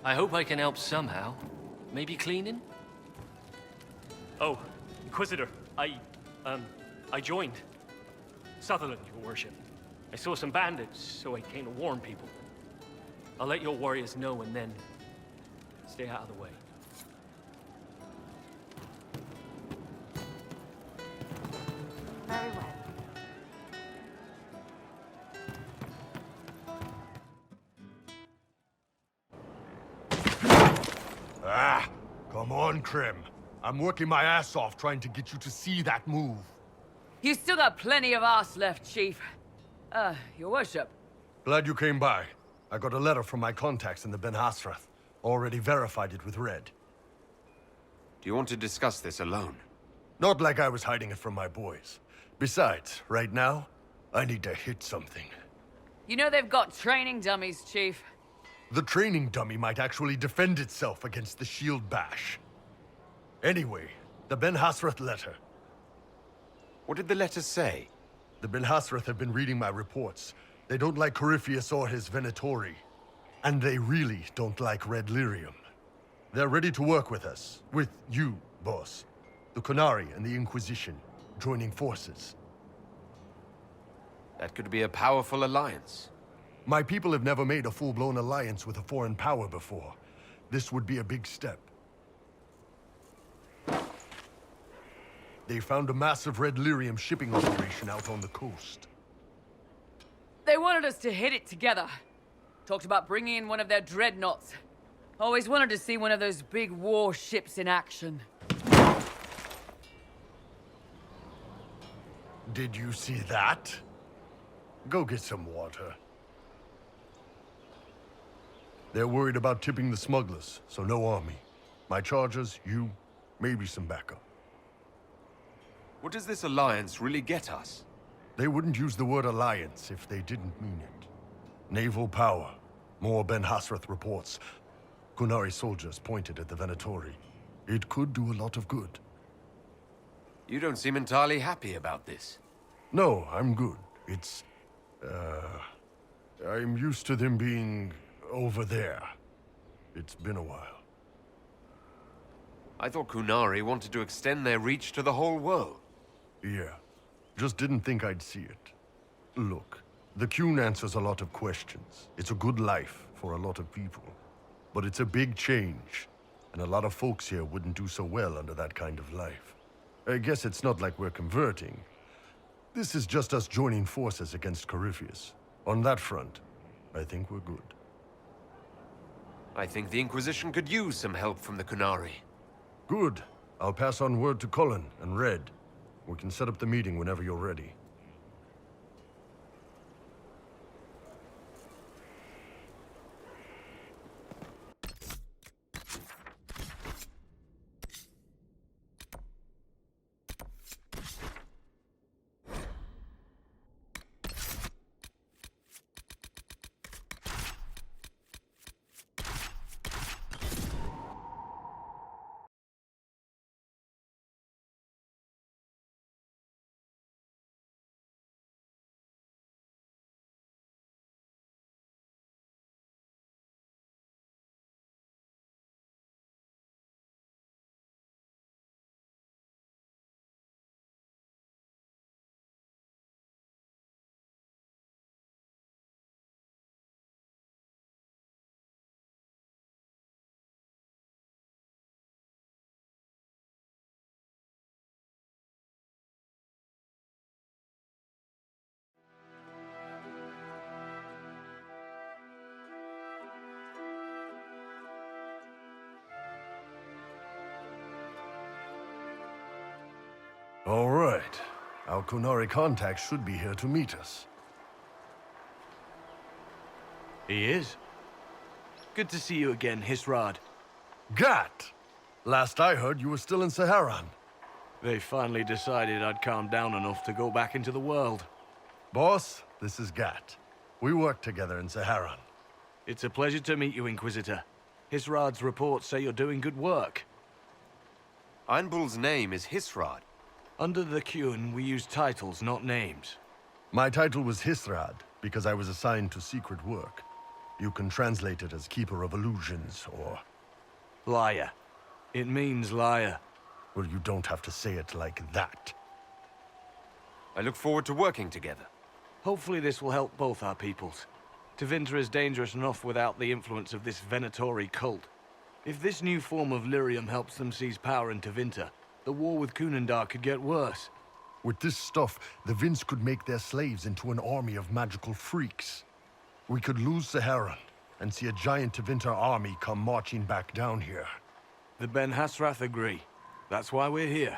I hope I can help somehow. Maybe cleaning? Oh, Inquisitor, I joined. Sutherland, your worship. I saw some bandits, so I came to warn people. I'll let your warriors know and then stay out of the way. Very well. Come on, Krim. I'm working my ass off trying to get you to see that move. You still got plenty of arse left, Chief. Your worship. Glad you came by. I got a letter from my contacts in the Ben Hasrath. Already verified it with Red. Do you want to discuss this alone? Not like I was hiding it from my boys. Besides, right now, I need to hit something. You know they've got training dummies, Chief. The training dummy might actually defend itself against the shield bash. Anyway, the Ben Hasrath letter. What did the letter say? The Ben Hasrath have been reading my reports. They don't like Corypheus or his Venatori. And they really don't like Red Lyrium. They're ready to work with us. With you, boss. The Qunari and the Inquisition, joining forces. That could be a powerful alliance. My people have never made a full-blown alliance with a foreign power before. This would be a big step. They found a massive Red Lyrium shipping operation out on the coast. They wanted us to hit it together. Talked about bringing in one of their dreadnoughts. Always wanted to see one of those big warships in action. Did you see that? Go get some water. They're worried about tipping the smugglers, so no army. My chargers, you, maybe some backup. What does this alliance really get us? They wouldn't use the word alliance if they didn't mean it. Naval power. More Ben Hasrath reports. Qunari soldiers pointed at the Venatori. It could do a lot of good. You don't seem entirely happy about this. No, I'm good. It's... I'm used to them being over there. It's been a while. I thought Qunari wanted to extend their reach to the whole world. Yeah. Just didn't think I'd see it. Look, the Qun answers a lot of questions. It's a good life for a lot of people. But it's a big change, and a lot of folks here wouldn't do so well under that kind of life. I guess it's not like we're converting. This is just us joining forces against Corypheus. On that front, I think we're good. I think the Inquisition could use some help from the Qunari. Good. I'll pass on word to Cullen and Red. We can set up the meeting whenever you're ready. All right. Our Qunari contact should be here to meet us. He is. Good to see you again, Hisrad. Gat! Last I heard, you were still in Saharan. They finally decided I'd calmed down enough to go back into the world. Boss, this is Gat. We worked together in Saharan. It's a pleasure to meet you, Inquisitor. Hisrad's reports say you're doing good work. Einbul's name is Hisrad. Under the Qun, we use titles, not names. My title was Hisrad, because I was assigned to secret work. You can translate it as Keeper of Illusions, or... Liar. It means liar. Well, you don't have to say it like that. I look forward to working together. Hopefully this will help both our peoples. Tevinter is dangerous enough without the influence of this Venatori cult. If this new form of lyrium helps them seize power in Tevinter, the war with Kunandar could get worse. With this stuff, the Vince could make their slaves into an army of magical freaks. We could lose Saharan, and see a giant Tevinter army come marching back down here. The Ben Hasrath agree. That's why we're here.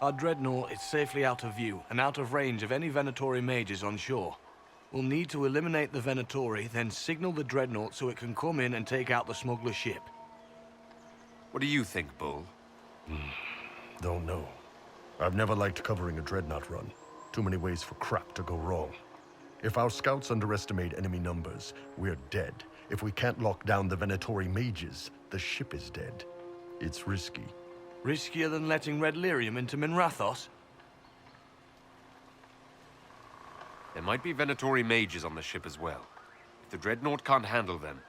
Our dreadnought is safely out of view and out of range of any Venatori mages on shore. We'll need to eliminate the Venatori, then signal the dreadnought so it can come in and take out the smuggler ship. What do you think, Bull? Don't know. I've never liked covering a dreadnought run. Too many ways for crap to go wrong. If our scouts underestimate enemy numbers, we're dead. If we can't lock down the Venatori mages, the ship is dead. It's risky. Riskier than letting Red Lyrium into Minrathos? There might be Venatori mages on the ship as well. If the dreadnought can't handle them...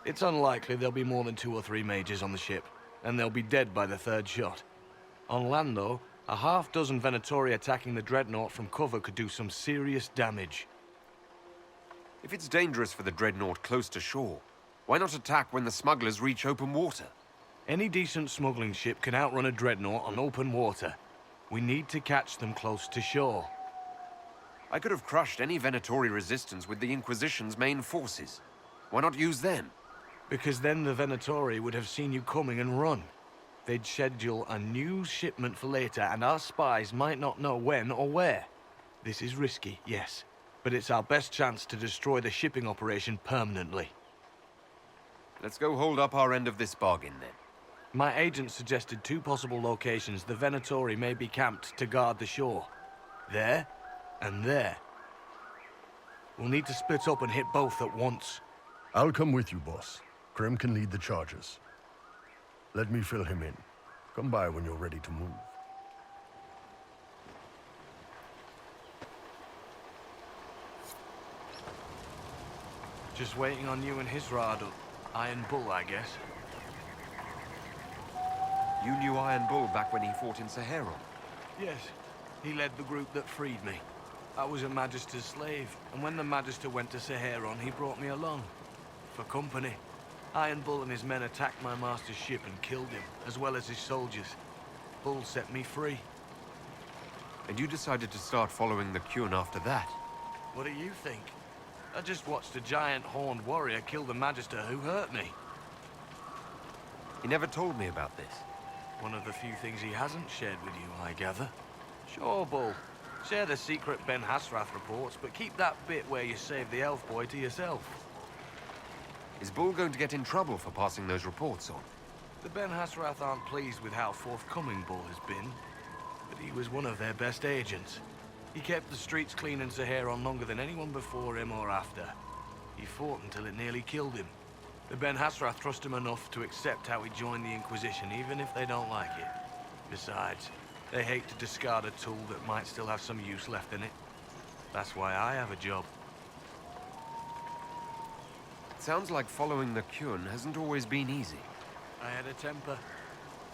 It's unlikely there'll be more than 2 or 3 mages on the ship, and they'll be dead by the 3rd shot. On land, though, a half-dozen Venatori attacking the dreadnought from cover could do some serious damage. If it's dangerous for the dreadnought close to shore, why not attack when the smugglers reach open water? Any decent smuggling ship can outrun a dreadnought on open water. We need to catch them close to shore. I could have crushed any Venatori resistance with the Inquisition's main forces. Why not use them? Because then the Venatori would have seen you coming and run. They'd schedule a new shipment for later, and our spies might not know when or where. This is risky, yes, but it's our best chance to destroy the shipping operation permanently. Let's go hold up our end of this bargain, then. My agent suggested 2 possible locations the Venatori may be camped to guard the shore. There, and there. We'll need to split up and hit both at once. I'll come with you, boss. Krem can lead the charges. Let me fill him in. Come by when you're ready to move. Just waiting on you and his rod, Iron Bull, I guess. You knew Iron Bull back when he fought in Saharan. Yes, he led the group that freed me. I was a Magister's slave, and when the Magister went to Saharan, he brought me along. For company. Iron Bull and his men attacked my master's ship and killed him, as well as his soldiers. Bull set me free. And you decided to start following the Qun after that? What do you think? I just watched a giant horned warrior kill the Magister who hurt me. He never told me about this. One of the few things he hasn't shared with you, I gather. Sure, Bull. Share the secret Ben Hasrath reports, but keep that bit where you saved the elf boy to yourself. Is Bull going to get in trouble for passing those reports on? The Ben Hasrath aren't pleased with how forthcoming Bull has been, but he was one of their best agents. He kept the streets clean in Saharan longer than anyone before him or after. He fought until it nearly killed him. The Ben Hasrath trust him enough to accept how he joined the Inquisition, even if they don't like it. Besides, they hate to discard a tool that might still have some use left in it. That's why I have a job. It sounds like following the Qun hasn't always been easy. I had a temper.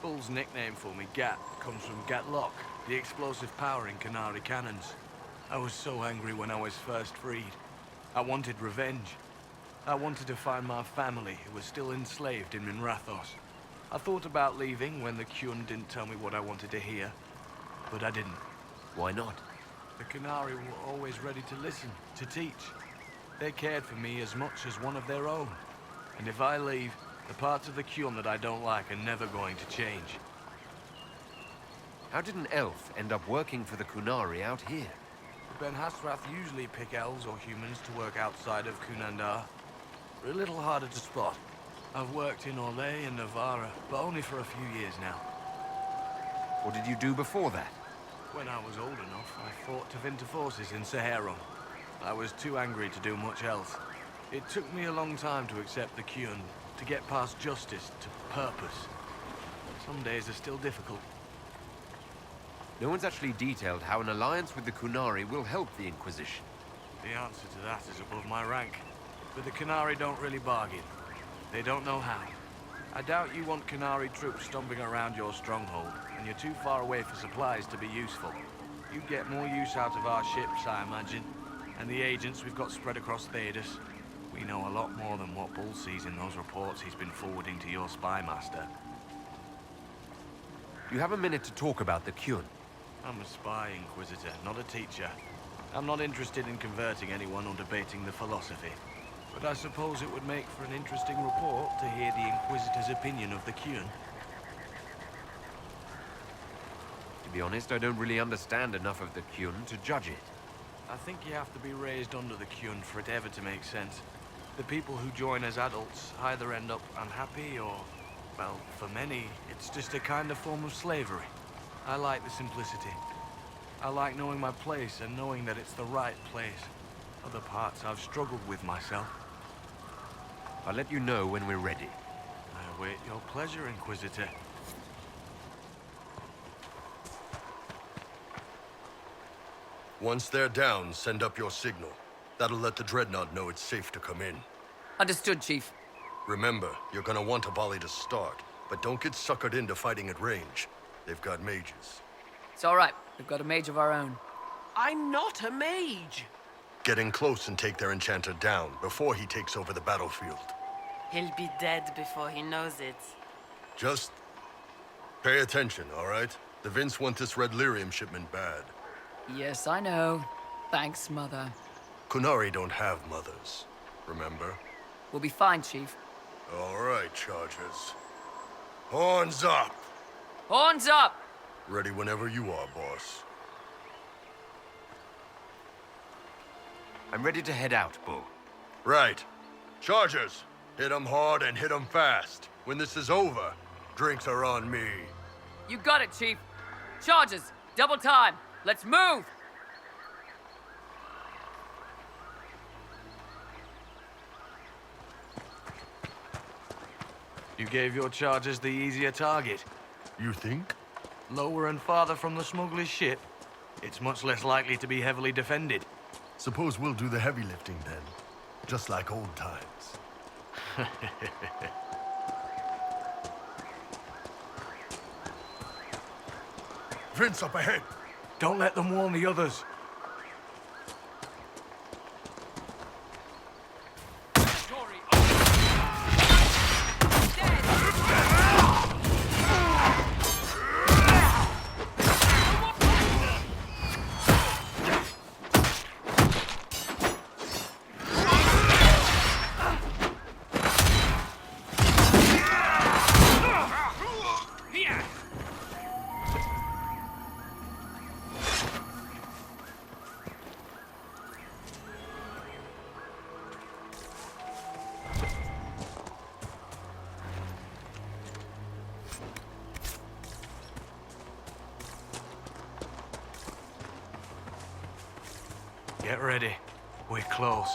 Bull's nickname for me, Gat, comes from Gatlock, the explosive power in Canary cannons. I was so angry when I was first freed. I wanted revenge. I wanted to find my family, who was still enslaved in Minrathos. I thought about leaving when the Qun didn't tell me what I wanted to hear, but I didn't. Why not? The Canary were always ready to listen, to teach. They cared for me as much as one of their own. And if I leave, the parts of the Qun that I don't like are never going to change. How did an elf end up working for the Qunari out here? The Ben Hasrath usually pick elves or humans to work outside of Kunandar. They're a little harder to spot. I've worked in Orlais and Navarra, but only for a few years now. What did you do before that? When I was old enough, I fought Tevinter forces in Saharan. I was too angry to do much else. It took me a long time to accept the Qun, to get past justice to purpose. Some days are still difficult. No one's actually detailed how an alliance with the Qunari will help the Inquisition. The answer to that is above my rank. but the Canary don't really bargain. They don't know how. I doubt you want Canary troops stomping around your stronghold, and you're too far away for supplies to be useful. You'd get more use out of our ships, I imagine, and the agents we've got spread across Thedas. We know a lot more than what Bull sees in those reports he's been forwarding to your spy master. You have a minute to talk about the Kyun. I'm a spy, Inquisitor, not a teacher. I'm not interested in converting anyone or debating the philosophy. But I suppose it would make for an interesting report to hear the Inquisitor's opinion of the Kyun. To be honest, I don't really understand enough of the Kyun to judge it. I think you have to be raised under the Kyun for it ever to make sense. The people who join as adults either end up unhappy or, well, for many, it's just a kind of form of slavery. I like the simplicity. I like knowing my place and knowing that it's the right place. Other parts I've struggled with myself. I'll let you know when we're ready. I await your pleasure, Inquisitor. Once they're down, send up your signal. That'll let the Dreadnought know it's safe to come in. Understood, Chief. Remember, you're gonna want a volley to start, but don't get suckered into fighting at range. They've got mages. It's all right. We've got a mage of our own. I'm not a mage. Get in close and take their enchanter down before he takes over the battlefield. He'll be dead before he knows it. Just pay attention, all right? The Vince want this red lyrium shipment bad. Yes, I know. Thanks, Mother. Kunari don't have mothers, remember? We'll be fine, Chief. All right, Chargers. Horns up! Horns up! Ready whenever you are, boss. I'm ready to head out, Bull. Right. Chargers, hit 'em hard and hit 'em fast. When this is over, drinks are on me. You got it, Chief. Charges, double time. Let's move! You gave your chargers the easier target. You think? Lower and farther from the smuggler's ship, it's much less likely to be heavily defended. Suppose we'll do the heavy lifting then. Just like old times. Vince up ahead! Don't let them warn the others. Get ready. We're close.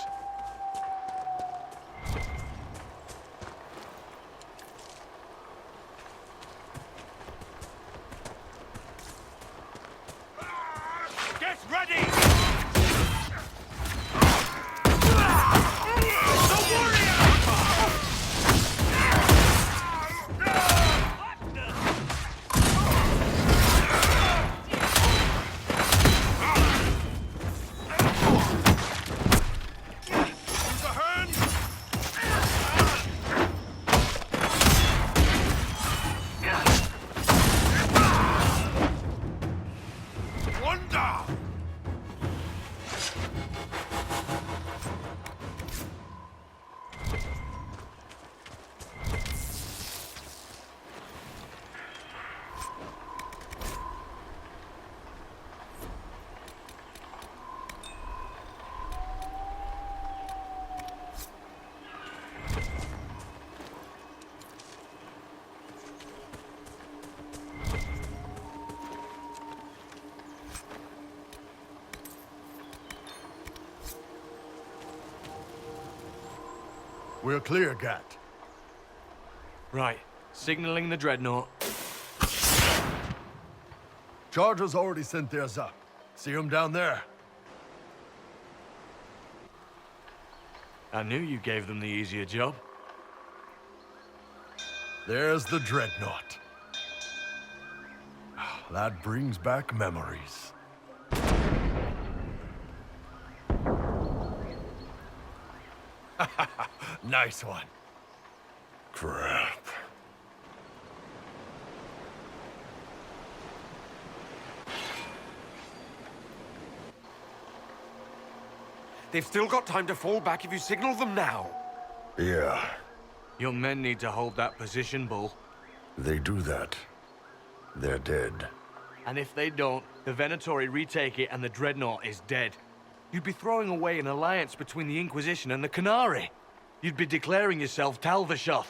Get ready! We're clear, Gat. Right. Signaling the Dreadnought. Chargers already sent theirs up. See 'em down there? I knew you gave them the easier job. There's the dreadnought. That brings back memories. Nice one. Crap. They've still got time to fall back if you signal them now. Yeah, Your men need to hold that position, Bull. they do that. They're dead. And if they don't, the Venatori retake it and the Dreadnought is dead. You'd be throwing away an alliance between the Inquisition and the Canary. You'd be declaring yourself Talvishoth.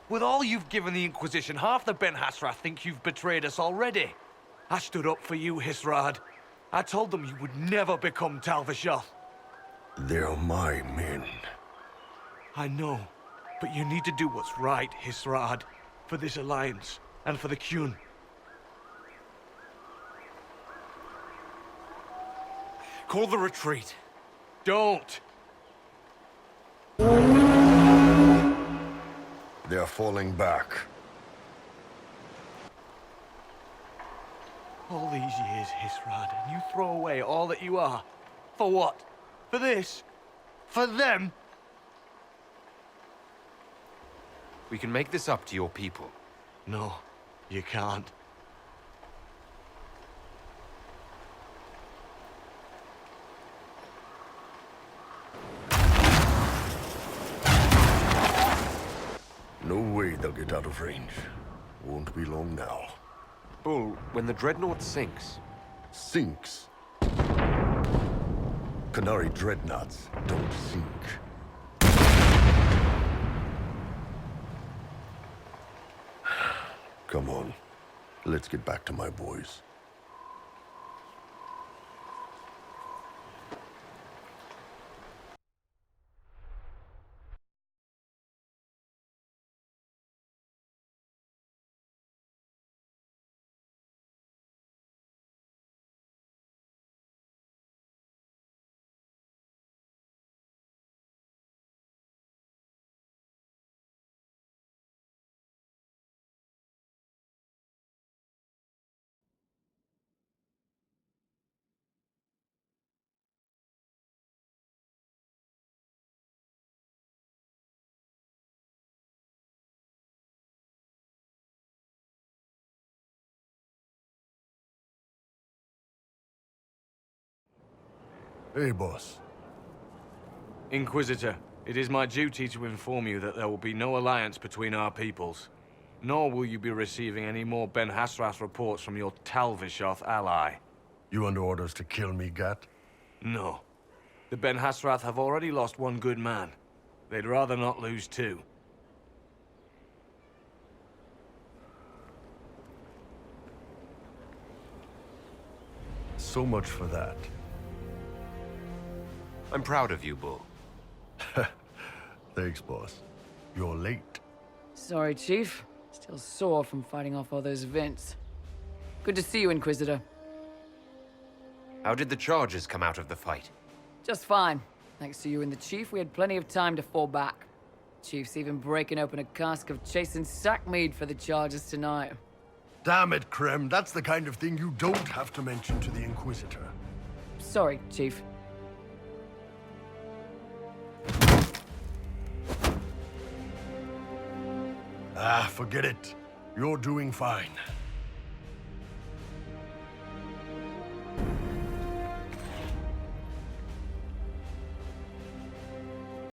With all you've given the Inquisition, half the Ben Hassrath think you've betrayed us already. I stood up for you, Hisrad. I told them you would never become Talvishoth. They're my men. I know, but you need to do what's right, Hisrad. For this alliance, and for the Qun. Call the retreat. Don't! They're falling back. All these years, Hisrad, and you throw away all that you are. For what? For this? For them? We can make this up to your people. No, you can't. No way they'll get out of range. Won't be long now. Bull, when the Dreadnought sinks, Sinks. Canary dreadnoughts don't sink. Come on. Let's get back to my boys. Hey, boss. Inquisitor, it is my duty to inform you that there will be no alliance between our peoples. Nor will you be receiving any more Ben Hassrath reports from your Talvishoth ally. You under orders to kill me, Gat? No. The Ben Hassrath have already lost one good man. They'd rather not lose two. So much for that. I'm proud of you, Bull. Thanks, boss. You're late. Sorry, Chief. Still sore from fighting off all those vents. Good to see you, Inquisitor. How did the charges come out of the fight? Just fine. Thanks to you and the Chief, we had plenty of time to fall back. Chief's even breaking open a cask of chasing sackmead for the charges tonight. Damn it, Krem. That's the kind of thing you don't have to mention to the Inquisitor. Sorry, Chief. Ah, forget it. You're doing fine.